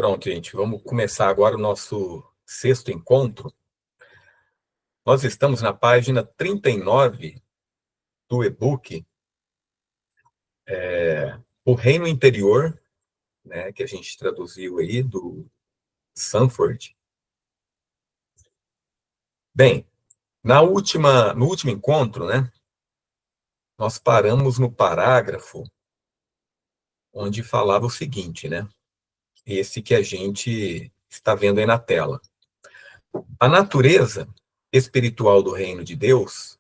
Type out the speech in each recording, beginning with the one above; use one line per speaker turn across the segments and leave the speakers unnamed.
Pronto, gente, vamos começar agora o nosso sexto encontro. Nós estamos na página 39 do e-book, O Reino Interior, né, que a gente traduziu aí, do Sanford. Bem, no último encontro, né, nós paramos no parágrafo onde falava o seguinte, né, esse que a gente está vendo aí na tela. A natureza espiritual do reino de Deus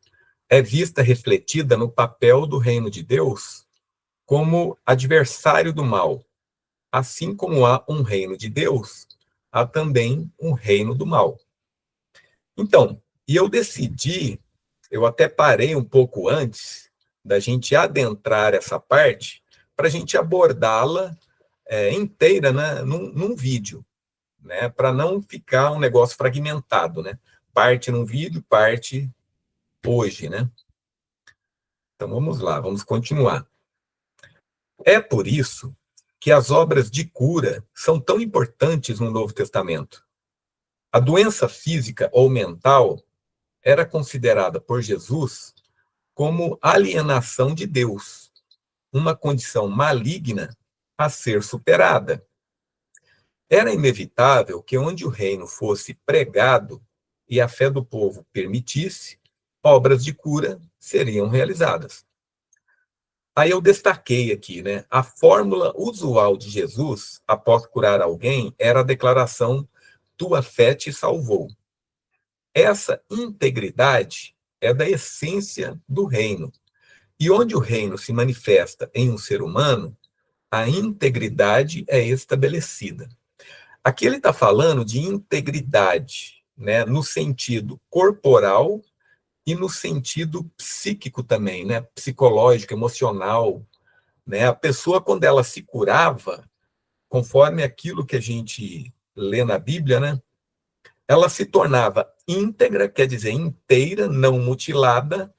é vista refletida no papel do reino de Deus como adversário do mal. Assim como há um reino de Deus, há também um reino do mal. Então, eu até parei um pouco antes da gente adentrar essa parte, para a gente abordá-la inteira, né, num vídeo, né, para não ficar um negócio fragmentado, né? Parte num vídeo, parte hoje, né? Então vamos lá, vamos continuar. É por isso que as obras de cura são tão importantes no Novo Testamento. A doença física ou mental era considerada por Jesus como alienação de Deus, uma condição maligna a ser superada. Era inevitável que onde o reino fosse pregado e a fé do povo permitisse, obras de cura seriam realizadas. Aí eu destaquei aqui, né? A fórmula usual de Jesus após curar alguém era a declaração: tua fé te salvou. Essa integridade é da essência do reino. E onde o reino se manifesta em um ser humano, a integridade é estabelecida. Aqui ele está falando de integridade, né, no sentido corporal e no sentido psíquico também, né, psicológico, emocional, né? A pessoa, quando ela se curava, conforme aquilo que a gente lê na Bíblia, né, ela se tornava íntegra, quer dizer, inteira, não mutilada,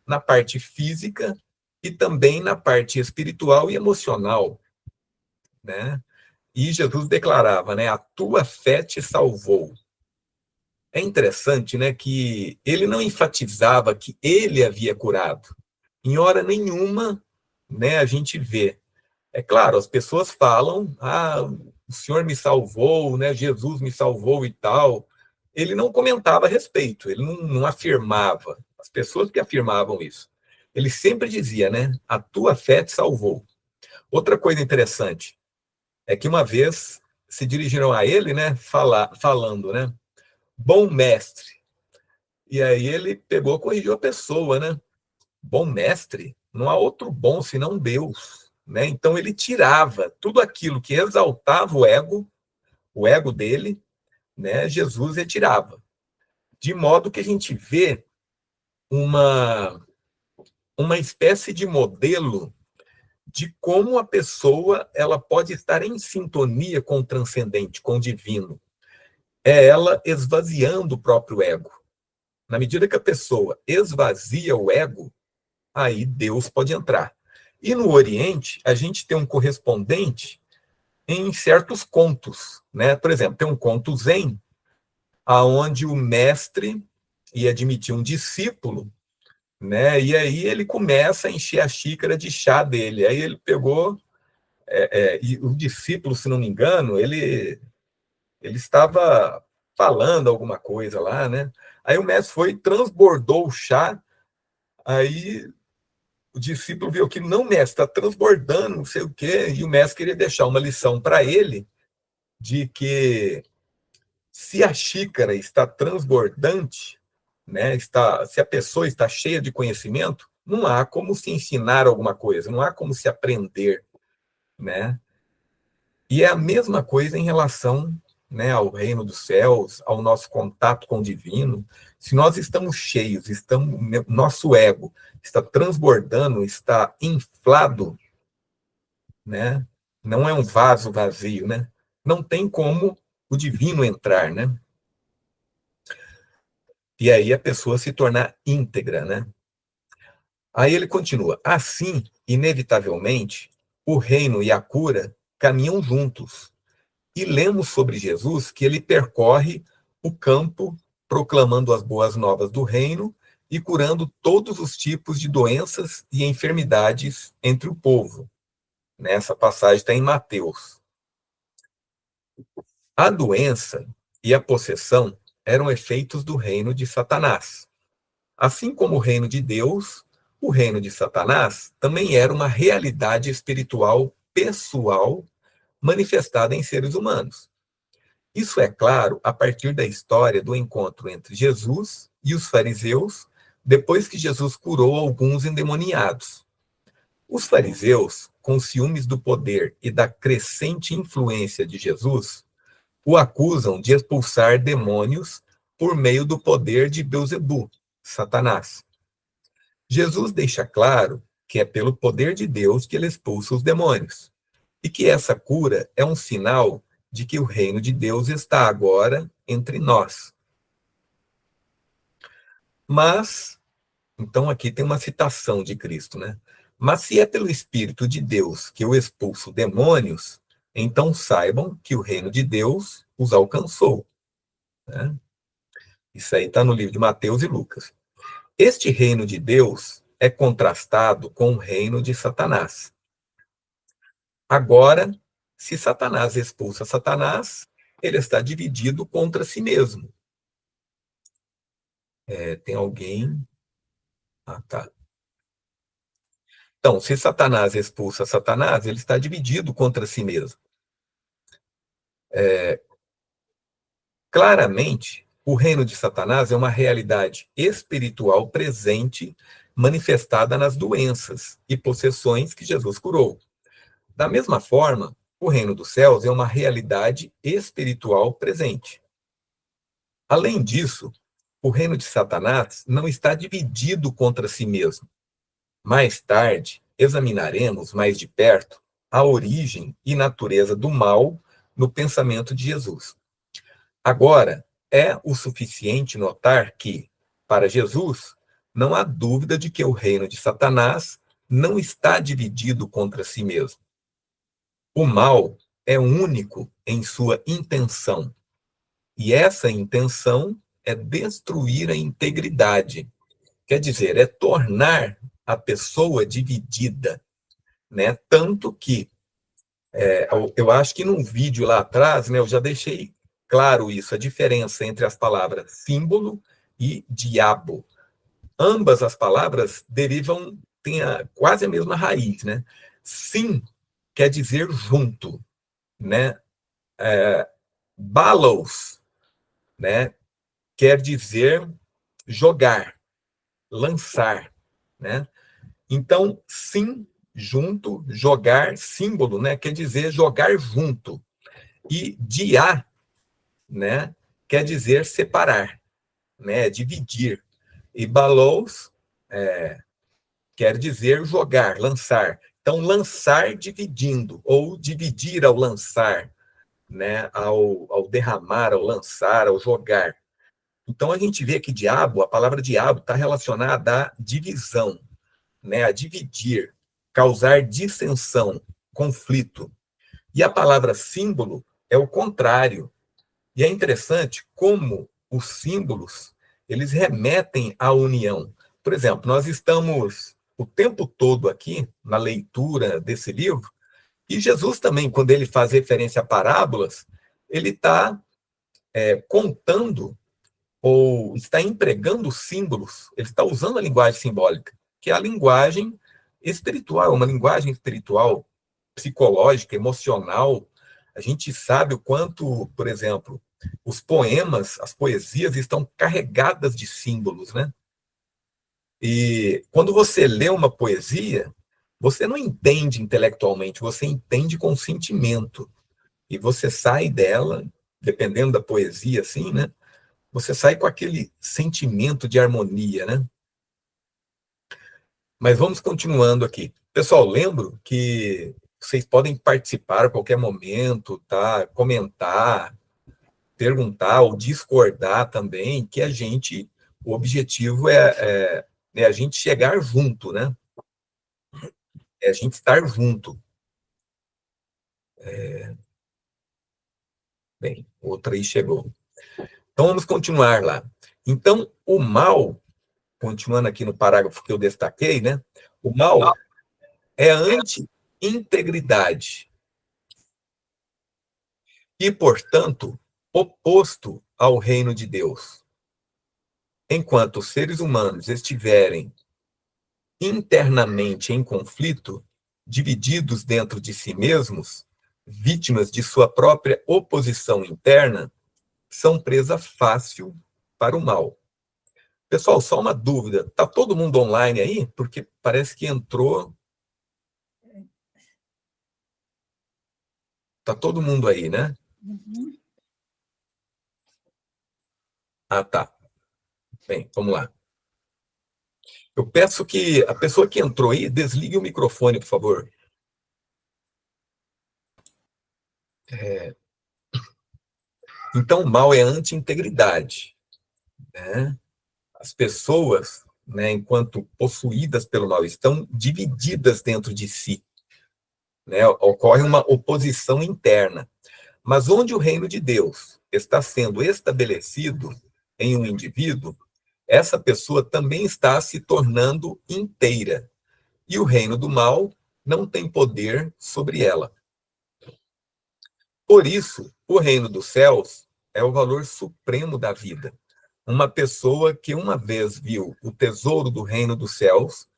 na parte física e também na parte espiritual e emocional, né? E Jesus declarava, né, a tua fé te salvou. É interessante, né, que ele não enfatizava que ele havia curado. Em hora nenhuma, né, a gente vê. É claro, as pessoas falam, o Senhor me salvou, né, Jesus me salvou e tal. Ele não comentava a respeito, ele não afirmava. As pessoas que afirmavam isso. Ele sempre dizia, né, a tua fé te salvou. Outra coisa interessante é que uma vez se dirigiram a ele, né, falando, né, bom mestre. E aí ele pegou, corrigiu a pessoa, né? Bom mestre, não há outro bom senão Deus, né? Então ele tirava tudo aquilo que exaltava o ego dele, né? Jesus retirava. De modo que a gente vê uma uma espécie de modelo de como a pessoa ela pode estar em sintonia com o transcendente, com o divino. É ela esvaziando o próprio ego. Na medida que a pessoa esvazia o ego, aí Deus pode entrar. E no Oriente, a gente tem um correspondente em certos contos, né? Por exemplo, tem um conto Zen, aonde o mestre ia admitir um discípulo, né? E aí ele começa a encher a xícara de chá dele. Aí ele pegou, e o discípulo, se não me engano, ele estava falando alguma coisa lá, né? Aí o mestre foi, transbordou o chá, aí o discípulo viu que não, mestre, está transbordando, não sei o quê, e o mestre queria deixar uma lição para ele de que se a xícara está transbordante, né, se a pessoa está cheia de conhecimento, não há como se ensinar alguma coisa, não há como se aprender, né? E é a mesma coisa em relação, né, ao reino dos céus, ao nosso contato com o divino. Se nós estamos cheios, nosso ego está transbordando, está inflado, né? Não é um vaso vazio, né? Não tem como o divino entrar, né? E aí a pessoa se tornar íntegra, né? Aí ele continua: assim, inevitavelmente, o reino e a cura caminham juntos. E lemos sobre Jesus que ele percorre o campo proclamando as boas novas do reino e curando todos os tipos de doenças e enfermidades entre o povo. Nessa passagem está em Mateus. A doença e a possessão eram efeitos do reino de Satanás. Assim como o reino de Deus, o reino de Satanás também era uma realidade espiritual pessoal manifestada em seres humanos. Isso é claro a partir da história do encontro entre Jesus e os fariseus, depois que Jesus curou alguns endemoniados. Os fariseus, com ciúmes do poder e da crescente influência de Jesus, o acusam de expulsar demônios por meio do poder de Beelzebub, Satanás. Jesus deixa claro que é pelo poder de Deus que ele expulsa os demônios, e que essa cura é um sinal de que o reino de Deus está agora entre nós. Mas, então aqui tem uma citação de Cristo, né? Mas se é pelo Espírito de Deus que eu expulso demônios, então saibam que o reino de Deus os alcançou. Né? Isso aí está no livro de Mateus e Lucas. Este reino de Deus é contrastado com o reino de Satanás. Agora, se Satanás expulsa Satanás, ele está dividido contra si mesmo. Tem alguém. Ah, tá. Então, se Satanás expulsa Satanás, ele está dividido contra si mesmo. Claramente, o reino de Satanás é uma realidade espiritual presente, manifestada nas doenças e possessões que Jesus curou. Da mesma forma, o reino dos céus é uma realidade espiritual presente. Além disso, o reino de Satanás não está dividido contra si mesmo. Mais tarde, examinaremos mais de perto a origem e natureza do mal no pensamento de Jesus. Agora, é o suficiente notar que, para Jesus, não há dúvida de que o reino de Satanás não está dividido contra si mesmo. O mal é único em sua intenção, e essa intenção é destruir a integridade, quer dizer, é tornar a pessoa dividida, né? Tanto que eu acho que num vídeo lá atrás, né, eu já deixei claro isso, a diferença entre as palavras símbolo e diabo. Ambas as palavras derivam, têm quase a mesma raiz, né? Sim quer dizer junto, né? Balos, né? Quer dizer jogar, lançar, né? Então, sim, junto, jogar, símbolo, né? Quer dizer jogar junto. E diá, né? Quer dizer separar, né? Dividir. E balos quer dizer jogar, lançar. Então, lançar dividindo, ou dividir ao lançar, né? Ao derramar, ao lançar, ao jogar. Então, a gente vê que diabo, a palavra diabo está relacionada à divisão, né? A dividir, causar dissensão, conflito. E a palavra símbolo é o contrário. E é interessante como os símbolos, eles remetem à união. Por exemplo, nós estamos o tempo todo aqui na leitura desse livro, e Jesus também, quando ele faz referência a parábolas, ele está contando ou está empregando símbolos, ele está usando a linguagem simbólica, que é a linguagem espiritual, uma linguagem espiritual, psicológica, emocional. A gente sabe o quanto, por exemplo, os poemas, as poesias estão carregadas de símbolos, né? E quando você lê uma poesia, você não entende intelectualmente, você entende com sentimento. E você sai dela, dependendo da poesia, assim, né? Você sai com aquele sentimento de harmonia, né? Mas vamos continuando aqui. Pessoal, lembro que vocês podem participar a qualquer momento, tá? Comentar, perguntar ou discordar também, que o objetivo é a gente chegar junto, né? É a gente estar junto. Bem, outra aí chegou. Então, vamos continuar lá. Então, o mal, continuando aqui no parágrafo que eu destaquei, né? O mal é a anti-integridade e, portanto, oposto ao reino de Deus. Enquanto os seres humanos estiverem internamente em conflito, divididos dentro de si mesmos, vítimas de sua própria oposição interna, são presa fácil para o mal. Pessoal, só uma dúvida. Tá todo mundo online aí? Porque parece que entrou. Tá todo mundo aí, né?
Uhum.
Ah, tá. Bem, vamos lá. Eu peço que a pessoa que entrou aí desligue o microfone, por favor. Então, o mal é anti-integridade, né? As pessoas, né, enquanto possuídas pelo mal, estão divididas dentro de si, né? Ocorre uma oposição interna. Mas onde o reino de Deus está sendo estabelecido em um indivíduo, essa pessoa também está se tornando inteira. E o reino do mal não tem poder sobre ela. Por isso, o reino dos céus é o valor supremo da vida. Uma pessoa que uma vez viu o tesouro do reino dos céus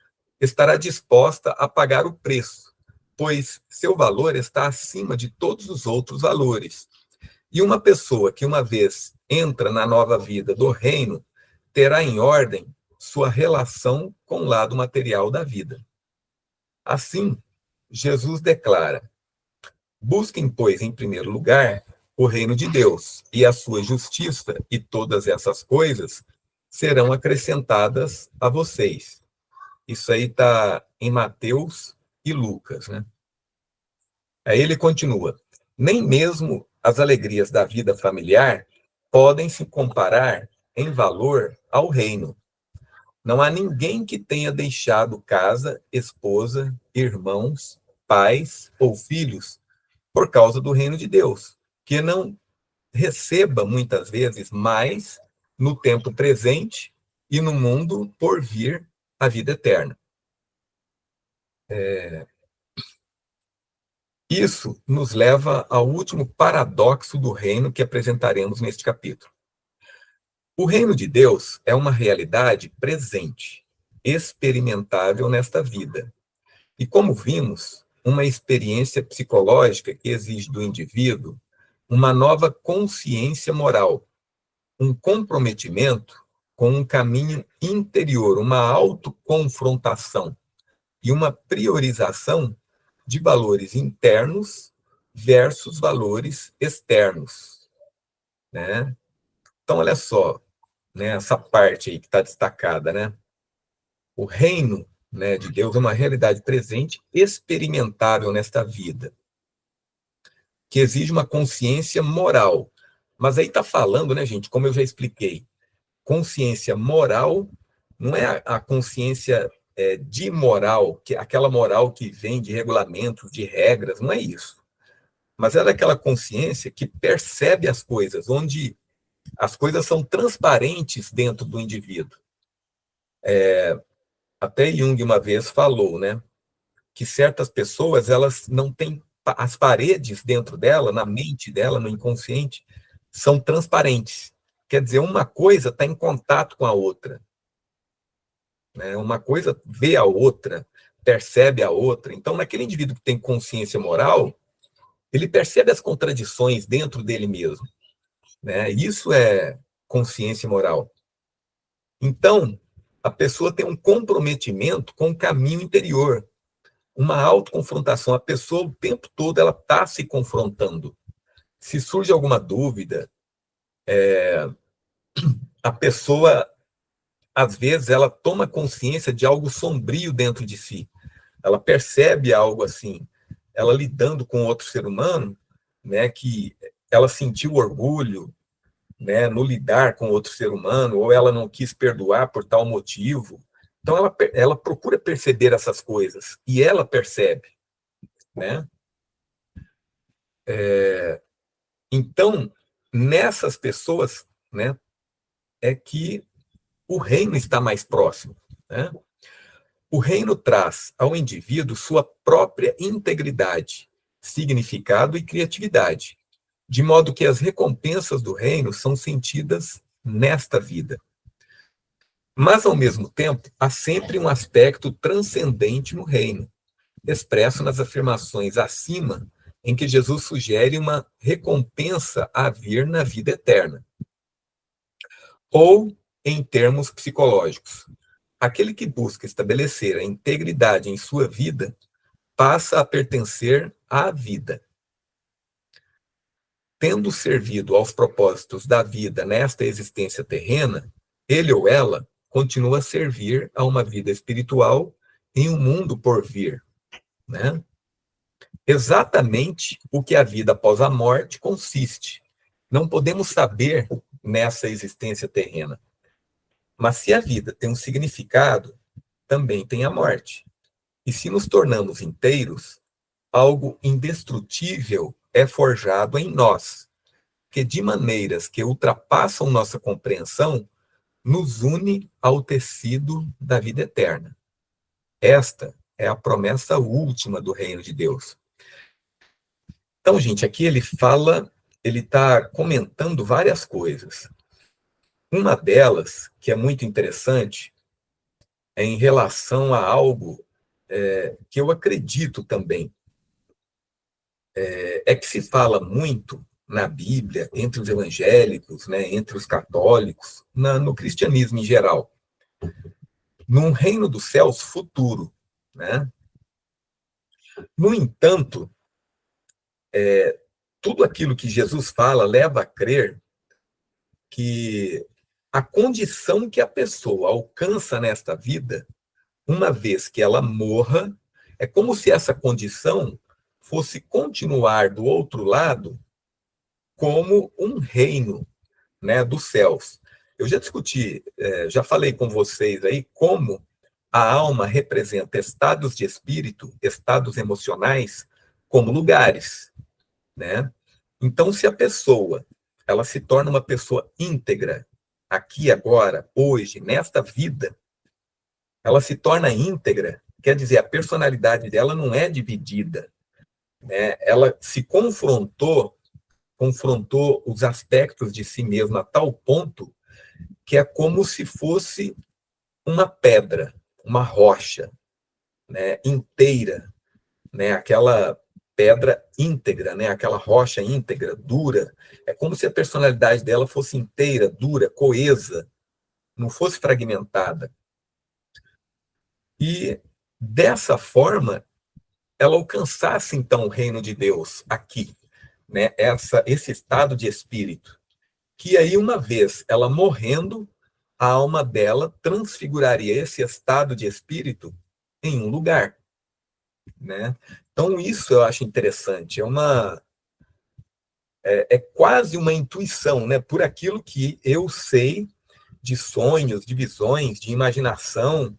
estará disposta a pagar o preço, pois seu valor está acima de todos os outros valores. E uma pessoa que uma vez entra na nova vida do reino terá em ordem sua relação com o lado material da vida. Assim, Jesus declara: busquem, pois, em primeiro lugar o reino de Deus e a sua justiça, e todas essas coisas serão acrescentadas a vocês. Isso aí está em Mateus e Lucas, né? Aí ele continua: nem mesmo as alegrias da vida familiar podem se comparar em valor ao reino. Não há ninguém que tenha deixado casa, esposa, irmãos, pais ou filhos por causa do reino de Deus, que não receba muitas vezes mais no tempo presente e no mundo por vir a vida eterna. Isso nos leva ao último paradoxo do reino que apresentaremos neste capítulo. O reino de Deus é uma realidade presente, experimentável nesta vida. E como vimos, uma experiência psicológica que exige do indivíduo uma nova consciência moral, um comprometimento com um caminho interior, uma autoconfrontação e uma priorização de valores internos versus valores externos, né? Então, olha só, né, essa parte aí que está destacada, né? O reino, né, de Deus é uma realidade presente, experimentável nesta vida, que exige uma consciência moral. Mas aí está falando, né, gente, como eu já expliquei, consciência moral não é a consciência de moral, que aquela moral que vem de regulamentos, de regras, não é isso. Mas é aquela consciência que percebe as coisas, onde as coisas são transparentes dentro do indivíduo. Até Jung uma vez falou, né, que certas pessoas elas não têm as paredes dentro dela, na mente dela, no inconsciente, são transparentes. Quer dizer, uma coisa está em contato com a outra, né? Uma coisa vê a outra, percebe a outra. Então, naquele indivíduo que tem consciência moral, ele percebe as contradições dentro dele mesmo, né? Isso é consciência moral. Então, a pessoa tem um comprometimento com o caminho interior, uma autoconfrontação. A pessoa, o tempo todo, ela está se confrontando. Se surge alguma dúvida, a pessoa, às vezes, ela toma consciência de algo sombrio dentro de si. Ela percebe algo assim, ela lidando com outro ser humano, né, que ela sentiu orgulho, né, no lidar com outro ser humano, ou ela não quis perdoar por tal motivo. Então, ela procura perceber essas coisas, e ela percebe, né? Então, nessas pessoas, né, é que o reino está mais próximo, né? O reino traz ao indivíduo sua própria integridade, significado e criatividade, de modo que as recompensas do reino são sentidas nesta vida. Mas, ao mesmo tempo, há sempre um aspecto transcendente no reino, expresso nas afirmações acima, em que Jesus sugere uma recompensa a vir na vida eterna. Ou, em termos psicológicos, aquele que busca estabelecer a integridade em sua vida passa a pertencer à vida. Tendo servido aos propósitos da vida nesta existência terrena, ele ou ela continua a servir a uma vida espiritual em um mundo por vir, né? Exatamente o que a vida após a morte consiste. Não podemos saber nessa existência terrena. Mas se a vida tem um significado, também tem a morte. E se nos tornamos inteiros, algo indestrutível é forjado em nós, que de maneiras que ultrapassam nossa compreensão, nos une ao tecido da vida eterna. Esta é a promessa última do reino de Deus. Então, gente, aqui ele está comentando várias coisas. Uma delas, que é muito interessante, é em relação a algo que eu acredito também. É que se fala muito na Bíblia, entre os evangélicos, né, entre os católicos, no cristianismo em geral, num reino dos céus futuro, né? No entanto, tudo aquilo que Jesus fala leva a crer que a condição que a pessoa alcança nesta vida, uma vez que ela morra, é como se essa condição fosse continuar do outro lado como um reino, né, dos céus. Eu já discuti, já falei com vocês aí como a alma representa estados de espírito, estados emocionais, como lugares, né? Então, se a pessoa ela se torna uma pessoa íntegra aqui agora, hoje, nesta vida, ela se torna íntegra, quer dizer, a personalidade dela não é dividida, né? Ela se confrontou os aspectos de si mesma a tal ponto que é como se fosse uma pedra, uma rocha, né, inteira, né, aquela pedra íntegra, né, aquela rocha íntegra, dura. É como se a personalidade dela fosse inteira, dura, coesa, não fosse fragmentada. E dessa forma, ela alcançasse então o reino de Deus aqui, né, esse estado de espírito, que aí uma vez ela morrendo, a alma dela transfiguraria esse estado de espírito em um lugar, né? Então isso eu acho interessante, é quase uma intuição, né? Por aquilo que eu sei de sonhos, de visões, de imaginação.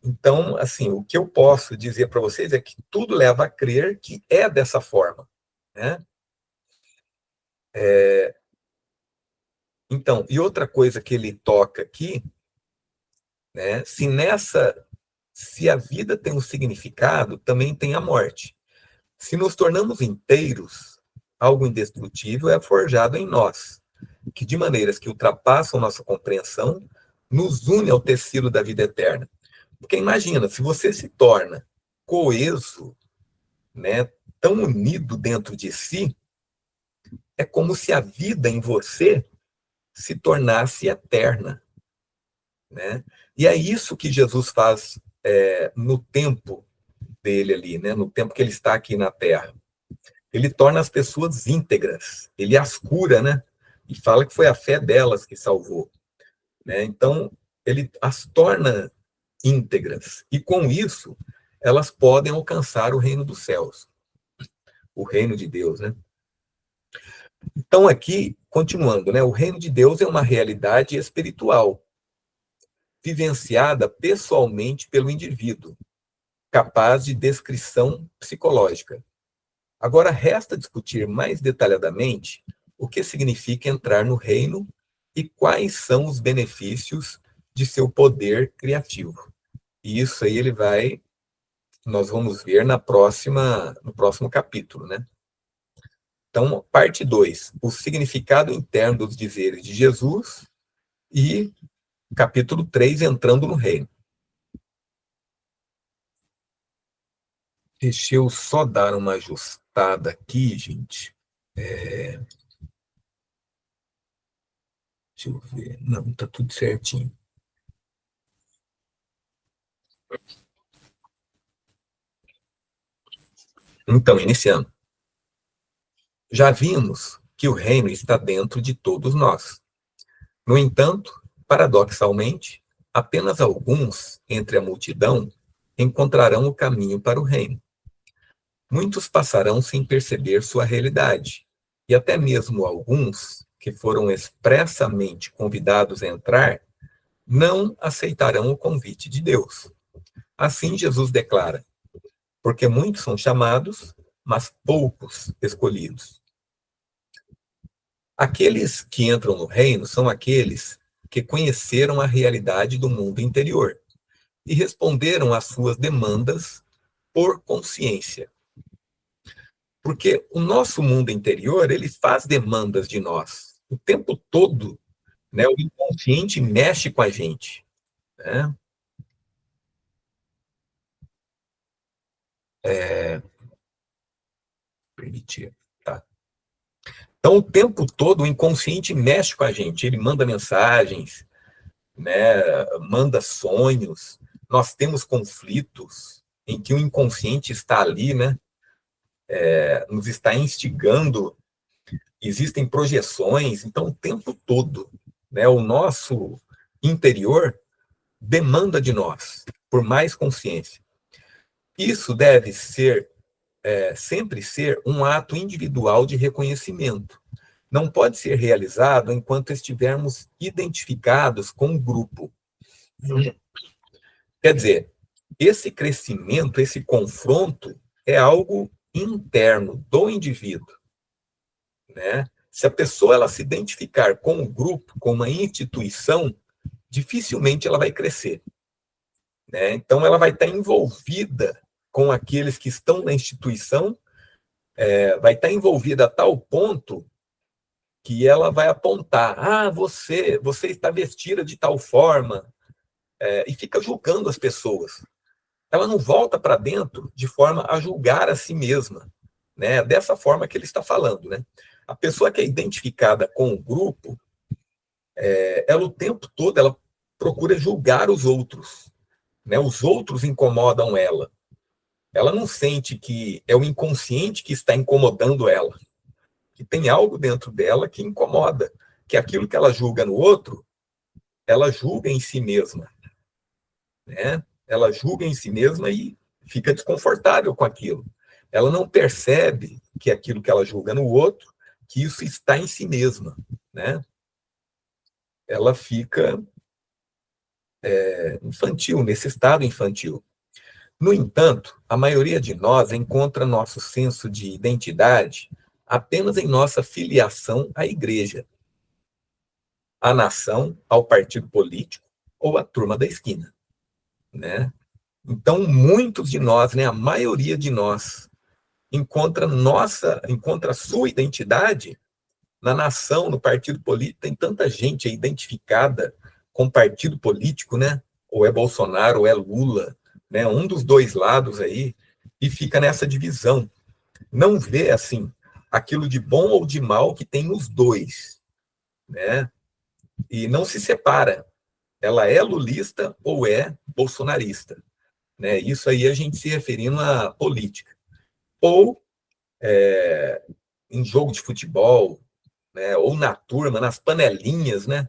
Então, assim, o que eu posso dizer para vocês é que tudo leva a crer que é dessa forma, né? Então, e outra coisa que ele toca aqui, né? Se a vida tem um significado, também tem a morte. Se nos tornamos inteiros, algo indestrutível é forjado em nós, que de maneiras que ultrapassam nossa compreensão, nos une ao tecido da vida eterna. Porque imagina, se você se torna coeso, né, tão unido dentro de si, é como se a vida em você se tornasse eterna, né? E é isso que Jesus faz no tempo dele ali, né, no tempo que ele está aqui na Terra. Ele torna as pessoas íntegras, ele as cura, né? E fala que foi a fé delas que salvou, né? Então, ele as torna íntegras, e com isso, elas podem alcançar o reino dos céus, o reino de Deus, né? Então, aqui, continuando, né? O reino de Deus é uma realidade espiritual, vivenciada pessoalmente pelo indivíduo, capaz de descrição psicológica. Agora, resta discutir mais detalhadamente o que significa entrar no reino e quais são os benefícios de seu poder criativo. E isso aí nós vamos ver no próximo capítulo, né? Então, parte 2, o significado interno dos dizeres de Jesus, e capítulo 3, entrando no reino. Deixa eu só dar uma ajustada aqui, gente. Deixa eu ver. Não, tá tudo certinho. Então, iniciando. Já vimos que o reino está dentro de todos nós. No entanto, paradoxalmente, apenas alguns entre a multidão encontrarão o caminho para o reino. Muitos passarão sem perceber sua realidade, e até mesmo alguns que foram expressamente convidados a entrar não aceitarão o convite de Deus. Assim, Jesus declara: porque muitos são chamados, mas poucos escolhidos. Aqueles que entram no reino são aqueles que conheceram a realidade do mundo interior e responderam às suas demandas por consciência. Porque o nosso mundo interior, ele faz demandas de nós o tempo todo, né? O inconsciente mexe com a gente, né? Permitir, tá? Então, o tempo todo, o inconsciente mexe com a gente, ele manda mensagens, né? Manda sonhos. Nós temos conflitos em que o inconsciente está ali, né? Nos está instigando, existem projeções, então o tempo todo, né? O nosso interior demanda de nós por mais consciência. Isso deve ser, sempre ser um ato individual de reconhecimento. Não pode ser realizado enquanto estivermos identificados com o grupo. Quer dizer, esse crescimento, esse confronto é algo interno do indivíduo, né? Se a pessoa ela se identificar com o grupo, com uma instituição, dificilmente ela vai crescer, né? Então ela vai estar envolvida com aqueles que estão na instituição, vai estar envolvida a tal ponto que ela vai apontar: ah, você está vestida de tal forma, e fica julgando as pessoas. Ela não volta para dentro de forma a julgar a si mesma, né? Dessa forma que ele está falando, né? A pessoa que é identificada com o grupo, ela o tempo todo ela procura julgar os outros, né? Os outros incomodam ela. Ela não sente que é o inconsciente que está incomodando ela, que tem algo dentro dela que incomoda, que aquilo que ela julga no outro, ela julga em si mesma, né? Ela julga em si mesma e fica desconfortável com aquilo. Ela não percebe que aquilo que ela julga no outro, que isso está em si mesma, né? Ela fica infantil, nesse estado infantil. No entanto, a maioria de nós encontra nosso senso de identidade apenas em nossa filiação à igreja, à nação, ao partido político ou à turma da esquina, né? Então, muitos de nós, né, a maioria de nós, encontra a sua identidade na nação, no partido político. Tem tanta gente identificada com partido político, né? Ou é Bolsonaro, ou é Lula, né? Um dos dois lados aí, e fica nessa divisão. Não vê, assim, aquilo de bom ou de mal que tem nos dois, né? E não se separa. Ela é lulista ou é bolsonarista, né? Isso aí a gente se referindo à política. Ou em jogo de futebol, né? Ou na turma, nas panelinhas, né?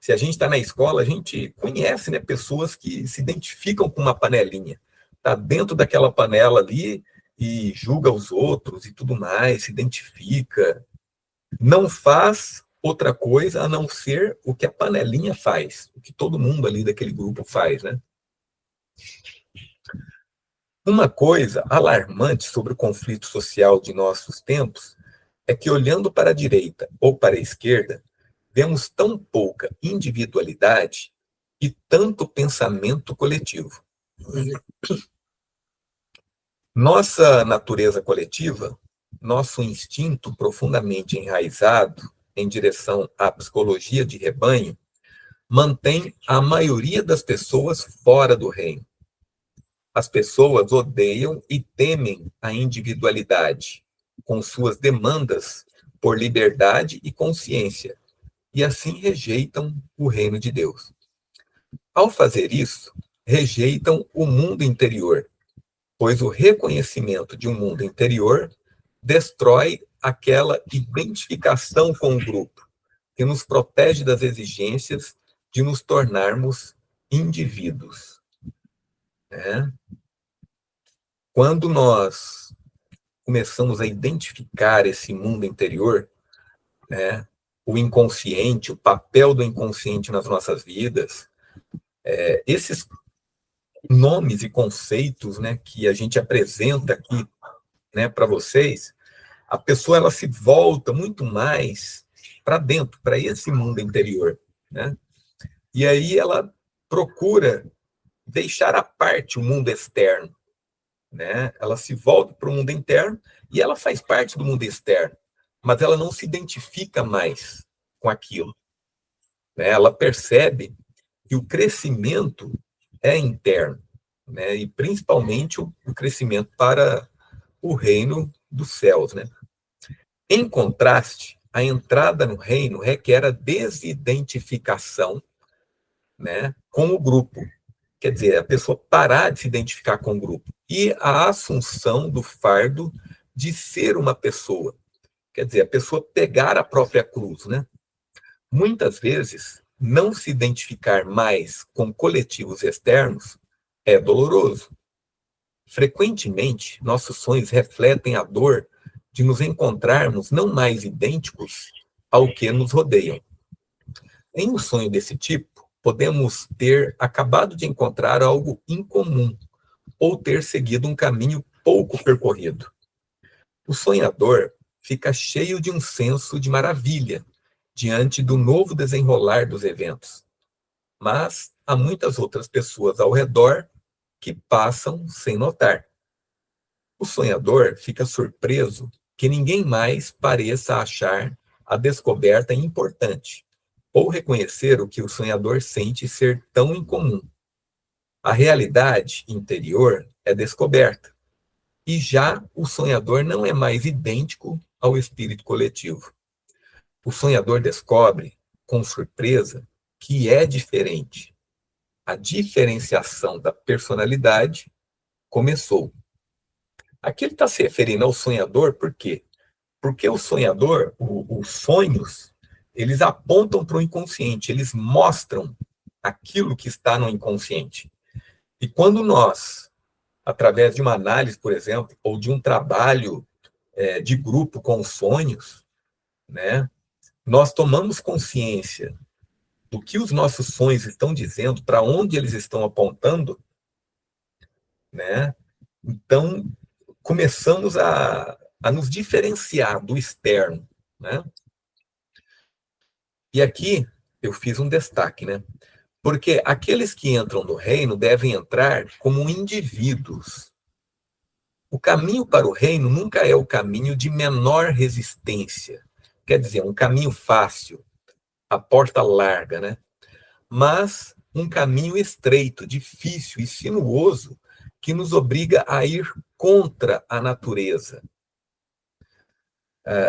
Se a gente está na escola, a gente conhece, né, pessoas que se identificam com uma panelinha. Está dentro daquela panela ali e julga os outros e tudo mais, se identifica. Não faz outra coisa a não ser o que a panelinha faz, o que todo mundo ali daquele grupo faz, né? Uma coisa alarmante sobre o conflito social de nossos tempos é que, olhando para a direita ou para a esquerda, vemos tão pouca individualidade e tanto pensamento coletivo. Nossa natureza coletiva, nosso instinto profundamente enraizado em direção à psicologia de rebanho, mantém a maioria das pessoas fora do reino. As pessoas odeiam e temem a individualidade, com suas demandas por liberdade e consciência, e assim rejeitam o reino de Deus. Ao fazer isso, rejeitam o mundo interior, pois o reconhecimento de um mundo interior destrói aquela identificação com o grupo, que nos protege das exigências de nos tornarmos indivíduos. Né? Quando nós começamos a identificar esse mundo interior, né, o inconsciente, o papel do inconsciente nas nossas vidas, esses nomes e conceitos, né, que a gente apresenta aqui, né, para vocês, a pessoa ela se volta muito mais para dentro, para esse mundo interior, né? E aí ela procura deixar à parte o mundo externo, né? Ela se volta para o mundo interno e ela faz parte do mundo externo, mas ela não se identifica mais com aquilo, né? Ela percebe que o crescimento é interno, né? E principalmente o crescimento para o reino dos céus, né? Em contraste, a entrada no reino requer a desidentificação, né, com o grupo. Quer dizer, a pessoa parar de se identificar com o grupo. E a assunção do fardo de ser uma pessoa. Quer dizer, a pessoa pegar a própria cruz, né? Muitas vezes, não se identificar mais com coletivos externos é doloroso. Frequentemente, nossos sonhos refletem a dor de nos encontrarmos não mais idênticos ao que nos rodeiam. Em um sonho desse tipo, podemos ter acabado de encontrar algo incomum ou ter seguido um caminho pouco percorrido. O sonhador fica cheio de um senso de maravilha diante do novo desenrolar dos eventos, mas há muitas outras pessoas ao redor que passam sem notar. O sonhador fica surpreso que ninguém mais pareça achar a descoberta importante, ou reconhecer o que o sonhador sente ser tão incomum. A realidade interior é descoberta, e já o sonhador não é mais idêntico ao espírito coletivo. O sonhador descobre, com surpresa, que é diferente. A diferenciação da personalidade começou. Aqui ele está se referindo ao sonhador, por quê? Porque o sonhador, os sonhos, eles apontam para o inconsciente, eles mostram aquilo que está no inconsciente. E quando nós, através de uma análise, por exemplo, ou de um trabalho de grupo com os sonhos, né, nós tomamos consciência do que os nossos sonhos estão dizendo, para onde eles estão apontando, né, então começamos a nos diferenciar do externo, né? E aqui eu fiz um destaque, né? Porque aqueles que entram no reino devem entrar como indivíduos. O caminho para o reino nunca é o caminho de menor resistência, quer dizer, um caminho fácil, a porta larga, né? Mas um caminho estreito, difícil e sinuoso que nos obriga a ir contra a natureza.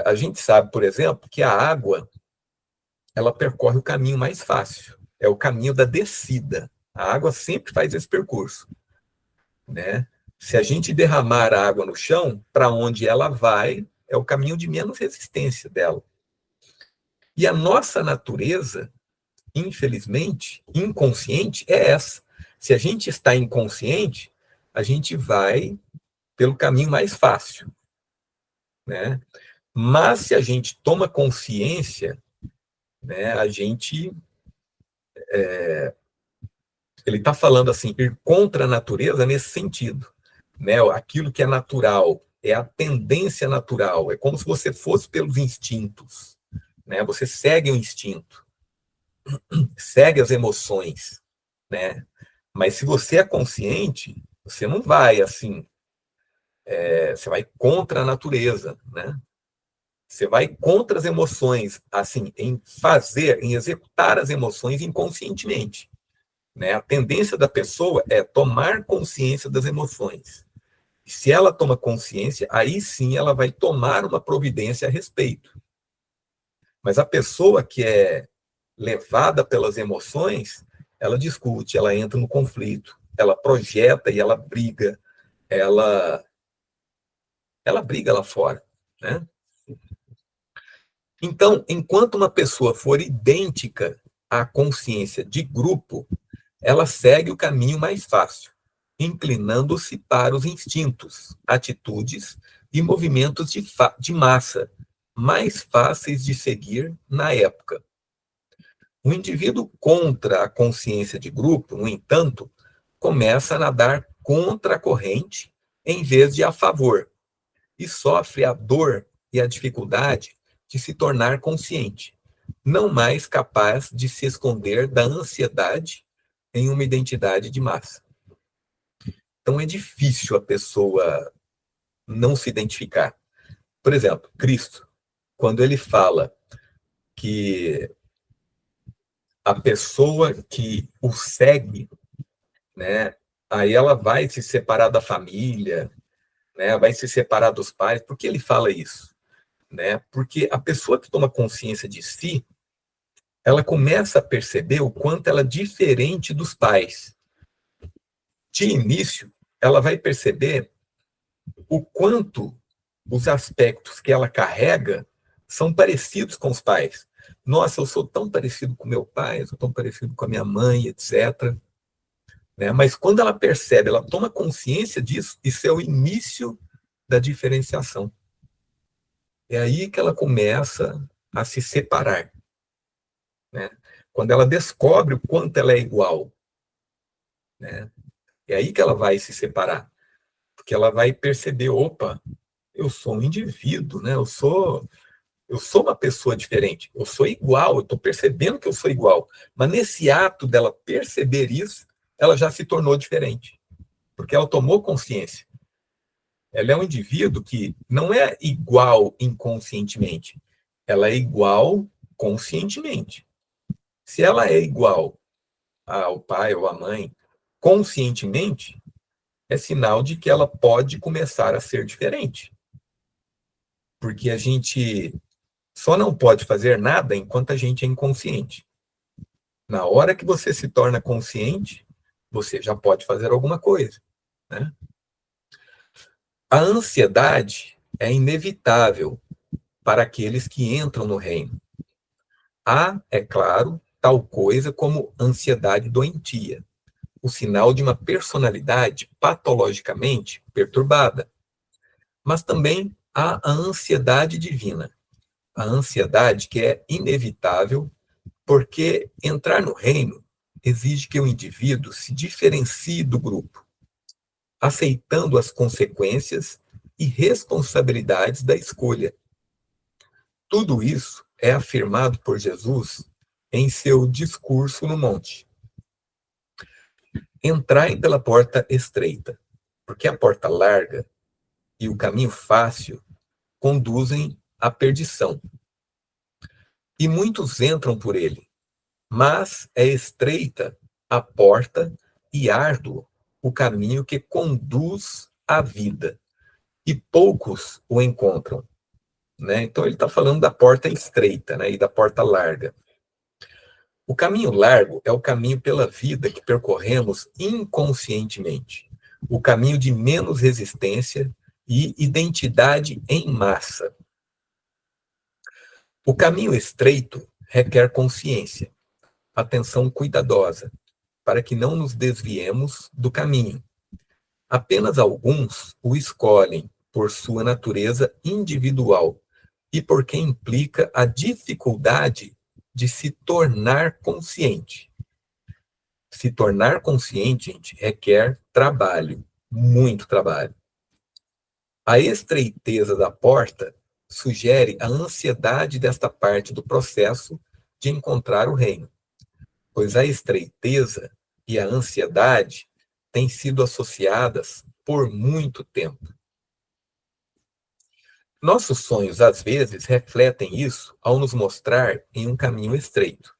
A gente sabe, por exemplo, que a água ela percorre o caminho mais fácil, é o caminho da descida. A água sempre faz esse percurso, né? Se a gente derramar a água no chão, para onde ela vai, é o caminho de menos resistência dela. E a nossa natureza, infelizmente, inconsciente, é essa. Se a gente está inconsciente, a gente vai pelo caminho mais fácil, né? Mas se a gente toma consciência, né, a gente ele está falando assim, ir contra a natureza nesse sentido. né? Aquilo que é natural, é a tendência natural, é como se você fosse pelos instintos, né? Você segue o instinto, segue as emoções, né? Mas se você é consciente, você não vai assim, você vai contra a natureza, né? Você vai contra as emoções, assim, em fazer, em executar as emoções inconscientemente, né? A tendência da pessoa é tomar consciência das emoções. Se ela toma consciência, aí sim ela vai tomar uma providência a respeito. Mas a pessoa que é levada pelas emoções, ela discute, ela entra no conflito, ela projeta e ela, ela briga lá fora, né? Então, enquanto uma pessoa for idêntica à consciência de grupo, ela segue o caminho mais fácil, inclinando-se para os instintos, atitudes e movimentos de massa, mais fáceis de seguir na época. O indivíduo contra a consciência de grupo, no entanto, começa a nadar contra a corrente em vez de a favor, e sofre a dor e a dificuldade de se tornar consciente, não mais capaz de se esconder da ansiedade em uma identidade de massa. Então é difícil a pessoa não se identificar. Por exemplo, Cristo, quando ele fala que a pessoa que o segue, né, aí ela vai se separar da família, né, vai se separar dos pais. Por que ele fala isso? Né? Porque a pessoa que toma consciência de si, ela começa a perceber o quanto ela é diferente dos pais. De início, ela vai perceber o quanto os aspectos que ela carrega são parecidos com os pais. Nossa, eu sou tão parecido com meu pai, eu sou tão parecido com a minha mãe, etc. Né? Mas quando ela percebe, ela toma consciência disso, isso é o início da diferenciação. É aí que ela começa a se separar. Né? Quando ela descobre o quanto ela é igual, né? É aí que ela vai se separar, porque ela vai perceber, opa, eu sou um indivíduo, né? Eu sou uma pessoa diferente, eu sou igual, eu estou percebendo que eu sou igual, mas nesse ato dela perceber isso, ela já se tornou diferente, porque ela tomou consciência. Ela é um indivíduo que não é igual inconscientemente, ela é igual conscientemente. Se ela é igual ao pai ou à mãe conscientemente, é sinal de que ela pode começar a ser diferente. Porque a gente só não pode fazer nada enquanto a gente é inconsciente. Na hora que você se torna consciente, você já pode fazer alguma coisa. Né? A ansiedade é inevitável para aqueles que entram no reino. Há, é claro, tal coisa como ansiedade doentia, o sinal de uma personalidade patologicamente perturbada. Mas também há a ansiedade divina, a ansiedade que é inevitável, porque entrar no reino exige que o indivíduo se diferencie do grupo, aceitando as consequências e responsabilidades da escolha. Tudo isso é afirmado por Jesus em seu discurso no monte. Entrai pela porta estreita, porque a porta larga e o caminho fácil conduzem à perdição. E muitos entram por ele, mas é estreita a porta e árduo o caminho que conduz à vida, e poucos o encontram. Né? Então ele está falando da porta estreita, né, e da porta larga. O caminho largo é o caminho pela vida que percorremos inconscientemente, o caminho de menos resistência e identidade em massa. O caminho estreito requer consciência, atenção cuidadosa, para que não nos desviemos do caminho. Apenas alguns o escolhem por sua natureza individual e porque implica a dificuldade de se tornar consciente. Se tornar consciente, gente, requer trabalho, muito trabalho. A estreiteza da porta sugere a ansiedade desta parte do processo de encontrar o reino, pois a estreiteza e a ansiedade têm sido associadas por muito tempo. Nossos sonhos, às vezes, refletem isso ao nos mostrar em um caminho estreito.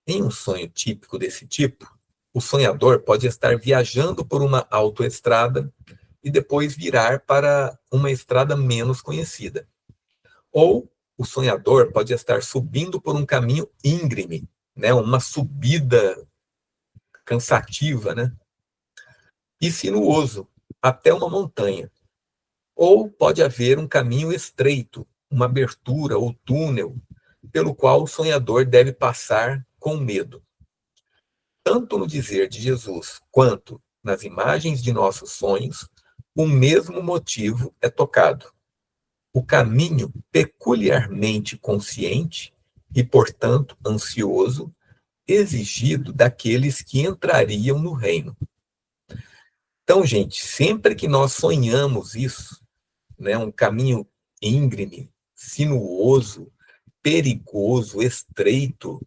Em um sonho típico desse tipo, o sonhador pode estar viajando por uma autoestrada e depois virar para uma estrada menos conhecida. Ou o sonhador pode estar subindo por um caminho íngreme, né, uma subida cansativa, né, e sinuoso até uma montanha. Ou pode haver um caminho estreito, uma abertura ou túnel, pelo qual o sonhador deve passar com medo. Tanto no dizer de Jesus quanto nas imagens de nossos sonhos, o mesmo motivo é tocado. O caminho peculiarmente consciente e, portanto, ansioso, exigido daqueles que entrariam no reino. Então, gente, sempre que nós sonhamos isso, né, um caminho íngreme, sinuoso, perigoso, estreito,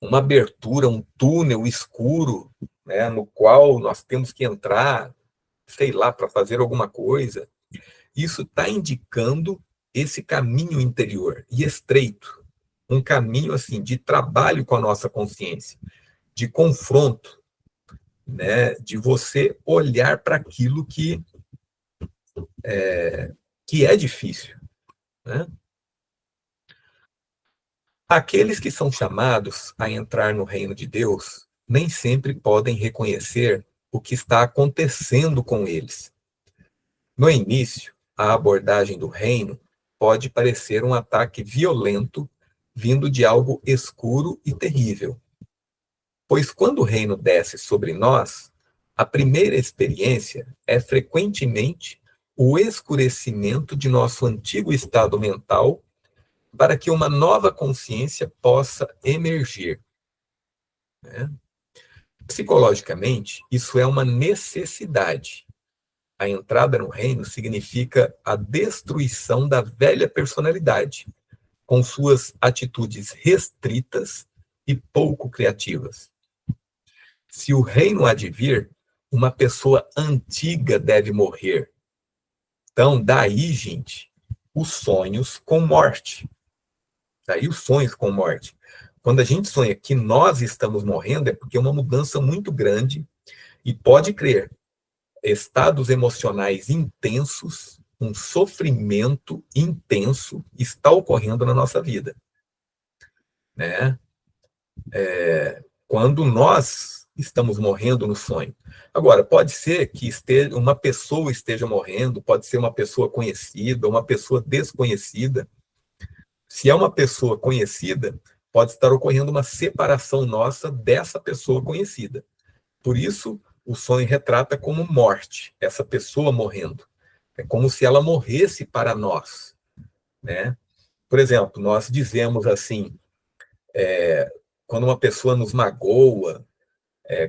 uma abertura, um túnel escuro, né, no qual nós temos que entrar, sei lá, para fazer alguma coisa, isso está indicando esse caminho interior e estreito, um caminho assim de trabalho com a nossa consciência, de confronto, né, de você olhar para aquilo que é difícil, né? Aqueles que são chamados a entrar no reino de Deus nem sempre podem reconhecer o que está acontecendo com eles. No início, a abordagem do reino pode parecer um ataque violento vindo de algo escuro e terrível. Pois quando o reino desce sobre nós, a primeira experiência é frequentemente o escurecimento de nosso antigo estado mental para que uma nova consciência possa emergir, né? Psicologicamente, isso é uma necessidade. A entrada no reino significa a destruição da velha personalidade, com suas atitudes restritas e pouco criativas. Se o reino há de vir, uma pessoa antiga deve morrer. Então, daí, gente, os sonhos com morte. Daí os sonhos com morte. Quando a gente sonha que nós estamos morrendo, é porque é uma mudança muito grande e pode crer, estados emocionais intensos, um sofrimento intenso está ocorrendo na nossa vida, né? Quando nós estamos morrendo no sonho. Agora, pode ser que uma pessoa esteja morrendo, pode ser uma pessoa conhecida, uma pessoa desconhecida. Se é uma pessoa conhecida, pode estar ocorrendo uma separação nossa dessa pessoa conhecida. Por isso, o sonho retrata como morte, essa pessoa morrendo. É como se ela morresse para nós, né? Por exemplo, nós dizemos assim, quando uma pessoa nos magoa,